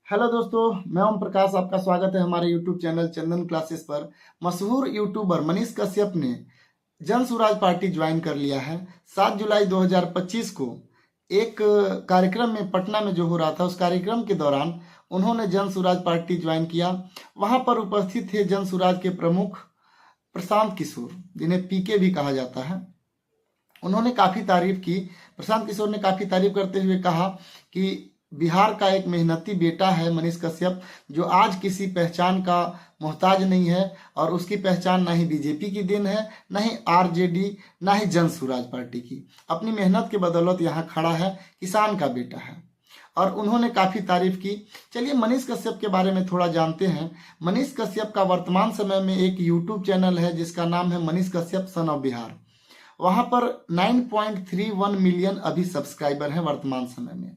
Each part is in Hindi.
हेलो दोस्तों, मैं ओम प्रकाश। आपका स्वागत है हमारे यूट्यूब चैनल चंदन क्लासेस पर। मशहूर यूट्यूबर मनीष कश्यप ने जन सुराज पार्टी ज्वाइन कर लिया है। 7 जुलाई 2025 को एक कार्यक्रम में पटना में जो हो रहा था, उस कार्यक्रम के दौरान उन्होंने जन सुराज पार्टी ज्वाइन किया। वहां पर उपस्थित थे जन सुराज के प्रमुख प्रशांत किशोर, जिन्हें पीके भी कहा जाता है। उन्होंने काफ़ी तारीफ की। प्रशांत किशोर ने काफ़ी तारीफ करते हुए कहा कि बिहार का एक मेहनती बेटा है मनीष कश्यप, जो आज किसी पहचान का मोहताज नहीं है, और उसकी पहचान ना ही बीजेपी की देन है, ना ही आरजेडी, ना ही जन सुराज पार्टी की। अपनी मेहनत के बदौलत यहाँ खड़ा है, किसान का बेटा है। और उन्होंने काफ़ी तारीफ की। चलिए मनीष कश्यप के बारे में थोड़ा जानते हैं। मनीष कश्यप का वर्तमान समय में एक यूट्यूब चैनल है जिसका नाम है मनीष कश्यप सन ऑफ बिहार। वहां पर 9.31 मिलियन अभी सब्सक्राइबर हैं वर्तमान समय में।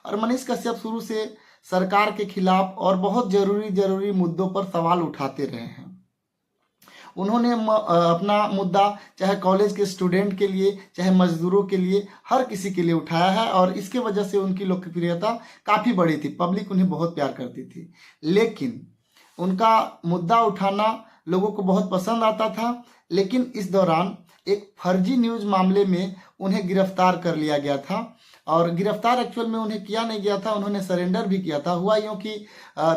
और मनीष कश्यप शुरू से सरकार के खिलाफ और बहुत जरूरी मुद्दों पर सवाल उठाते रहे हैं। उन्होंने अपना मुद्दा चाहे कॉलेज के स्टूडेंट के लिए, चाहे मजदूरों के लिए, हर किसी के लिए उठाया है, और इसके वजह से उनकी लोकप्रियता काफ़ी बड़ी थी। पब्लिक उन्हें बहुत प्यार करती थी। लेकिन उनका मुद्दा उठाना लोगों को बहुत पसंद आता था। लेकिन इस दौरान एक फर्जी न्यूज मामले में उन्हें गिरफ्तार कर लिया गया था। और गिरफ्तार एक्चुअल में उन्हें किया नहीं गया था, उन्होंने सरेंडर भी किया था। हुआ यूं कि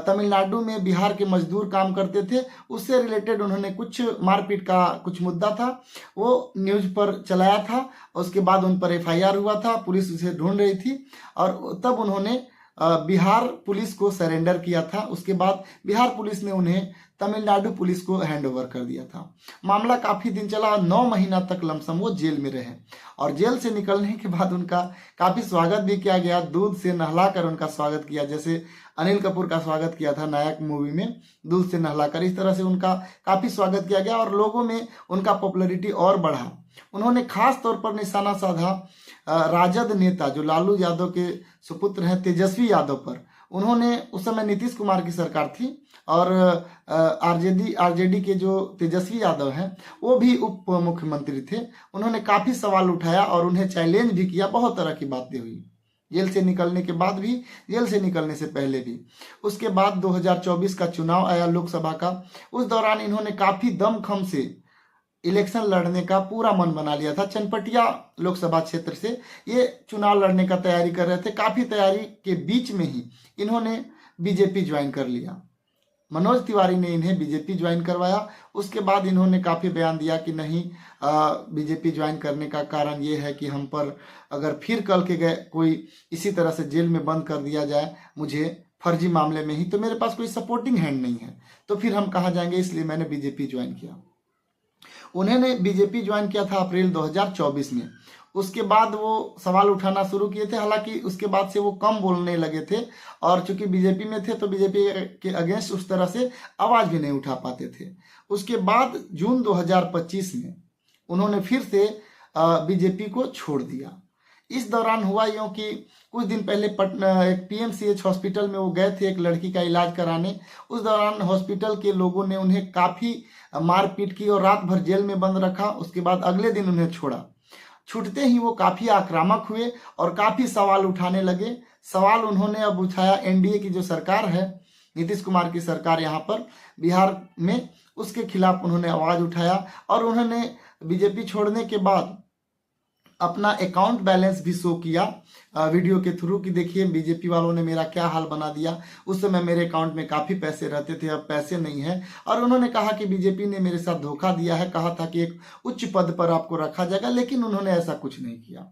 तमिलनाडु में बिहार के मजदूर काम करते थे, उससे रिलेटेड उन्होंने कुछ मारपीट का कुछ मुद्दा था, वो न्यूज पर चलाया था। उसके बाद उन पर एफआईआर हुआ था, पुलिस उसे ढूंढ रही थी, और तब उन्होंने बिहार पुलिस को सरेंडर किया था। उसके बाद बिहार पुलिस ने उन्हें तमिलनाडु पुलिस को हैंड ओवर कर दिया था। मामला काफ़ी दिन चला, 9 महीना तक लमसम वो जेल में रहे। और जेल से निकलने के बाद उनका काफ़ी स्वागत भी किया गया, दूध से नहलाकर उनका स्वागत किया, जैसे अनिल कपूर का स्वागत किया था नायक मूवी में, दूध से नहलाकर। इस तरह से उनका काफ़ी स्वागत किया गया और लोगों में उनका पॉपुलैरिटी और बढ़ा। उन्होंने खास तौर पर निशाना साधा राजद नेता जो लालू यादव के सुपुत्र हैं तेजस्वी यादव पर। उन्होंने उस समय नीतीश कुमार की सरकार थी, और आरजेडी के जो तेजस्वी यादव हैं वो भी उप मुख्यमंत्री थे। उन्होंने काफ़ी सवाल उठाया और उन्हें चैलेंज भी किया। बहुत तरह की बातें हुई, जेल से निकलने के बाद भी, जेल से निकलने से पहले भी। उसके बाद 2024 का चुनाव आया लोकसभा का। उस दौरान इन्होंने काफ़ी दमखम से इलेक्शन लड़ने का पूरा मन बना लिया था। चनपटिया लोकसभा क्षेत्र से ये चुनाव लड़ने का तैयारी कर रहे थे। काफ़ी तैयारी के बीच में ही इन्होंने बीजेपी ज्वाइन कर लिया। मनोज तिवारी ने इन्हें बीजेपी ज्वाइन करवाया। उसके बाद इन्होंने काफ़ी बयान दिया कि नहीं, बीजेपी ज्वाइन करने का कारण ये है कि हम पर अगर फिर कल के गए कोई इसी तरह से जेल में बंद कर दिया जाए मुझे फर्जी मामले में ही, तो मेरे पास कोई सपोर्टिंग हैंड नहीं है, तो फिर हम कहाँ जाएंगे, इसलिए मैंने बीजेपी ज्वाइन किया। उन्होंने बीजेपी ज्वाइन किया था अप्रैल 2024 में। उसके बाद वो सवाल उठाना शुरू किए थे। हालांकि उसके बाद से वो कम बोलने लगे थे, और चूंकि बीजेपी में थे तो बीजेपी के अगेंस्ट उस तरह से आवाज़ भी नहीं उठा पाते थे। उसके बाद जून 2025 में उन्होंने फिर से बीजेपी को छोड़ दिया। इस दौरान हुआ यूँ कि कुछ दिन पहले पटना एक पीएमसीएच हॉस्पिटल में वो गए थे एक लड़की का इलाज कराने। उस दौरान हॉस्पिटल के लोगों ने उन्हें काफ़ी मारपीट की और रात भर जेल में बंद रखा। उसके बाद अगले दिन उन्हें छोड़ा। छूटते ही वो काफ़ी आक्रामक हुए और काफ़ी सवाल उठाने लगे। सवाल उन्होंने अब उठाया एनडीए की जो सरकार है, नीतीश कुमार की सरकार यहाँ पर बिहार में, उसके खिलाफ उन्होंने आवाज़ उठाया। और उन्होंने बीजेपी छोड़ने के बाद अपना अकाउंट बैलेंस भी शो किया वीडियो के थ्रू कि देखिए बीजेपी वालों ने मेरा क्या हाल बना दिया। उस समय मेरे अकाउंट में काफ़ी पैसे रहते थे, अब पैसे नहीं है। और उन्होंने कहा कि बीजेपी ने मेरे साथ धोखा दिया है, कहा था कि एक उच्च पद पर आपको रखा जाएगा, लेकिन उन्होंने ऐसा कुछ नहीं किया।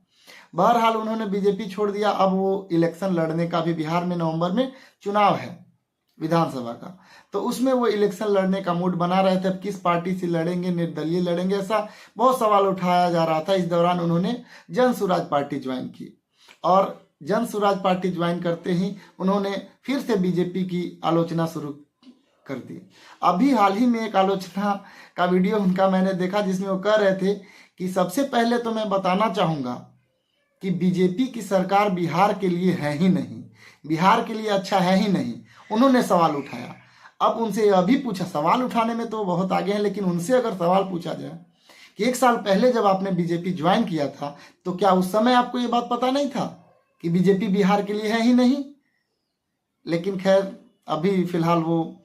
बहरहाल उन्होंने बीजेपी छोड़ दिया। अब वो इलेक्शन लड़ने का भी, बिहार में नवंबर में चुनाव है विधानसभा का, तो उसमें वो इलेक्शन लड़ने का मूड बना रहे थे। अब किस पार्टी से लड़ेंगे, निर्दलीय लड़ेंगे, ऐसा बहुत सवाल उठाया जा रहा था। इस दौरान उन्होंने जन सुराज पार्टी ज्वाइन की, और जन सुराज पार्टी ज्वाइन करते ही उन्होंने फिर से बीजेपी की आलोचना शुरू कर दी। अभी हाल ही में एक आलोचना का वीडियो उनका मैंने देखा जिसमें वो कह रहे थे कि सबसे पहले तो मैं बताना चाहूँगा कि बीजेपी की सरकार बिहार के लिए है ही नहीं, बिहार के लिए अच्छा है ही नहीं। उन्होंने सवाल उठाया। अब उनसे अभी पूछा, सवाल उठाने में तो बहुत आगे हैं, लेकिन उनसे अगर सवाल पूछा जाए कि 1 साल पहले जब आपने बीजेपी ज्वाइन किया था तो क्या उस समय आपको ये बात पता नहीं था कि बीजेपी बिहार के लिए है ही नहीं? लेकिन खैर अभी फिलहाल वो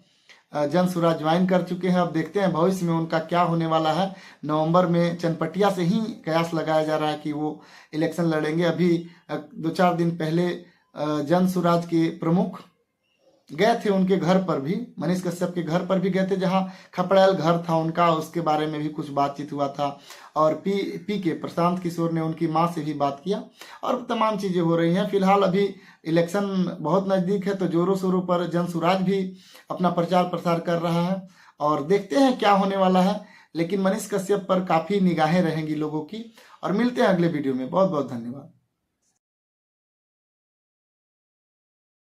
जन स्वराज ज्वाइन कर चुके हैं। अब देखते हैं भविष्य में उनका क्या होने वाला है। नवंबर में चनपटिया से ही कयास लगाया जा रहा है कि वो इलेक्शन लड़ेंगे। अभी 2-4 दिन पहले जन स्वराज के प्रमुख गए थे उनके घर पर भी, मनीष कश्यप के घर पर भी गए थे, जहां खपड़ैल घर था उनका, उसके बारे में भी कुछ बातचीत हुआ था। और पी के प्रशांत किशोर ने उनकी मां से भी बात किया और तमाम चीजें हो रही हैं। फिलहाल अभी इलेक्शन बहुत नजदीक है, तो जोरों शोरों पर जन स्वराज भी अपना प्रचार प्रसार कर रहा है और देखते हैं क्या होने वाला है। लेकिन मनीष कश्यप पर काफी निगाहें रहेंगी लोगों की। और मिलते हैं अगले वीडियो में। बहुत बहुत धन्यवाद।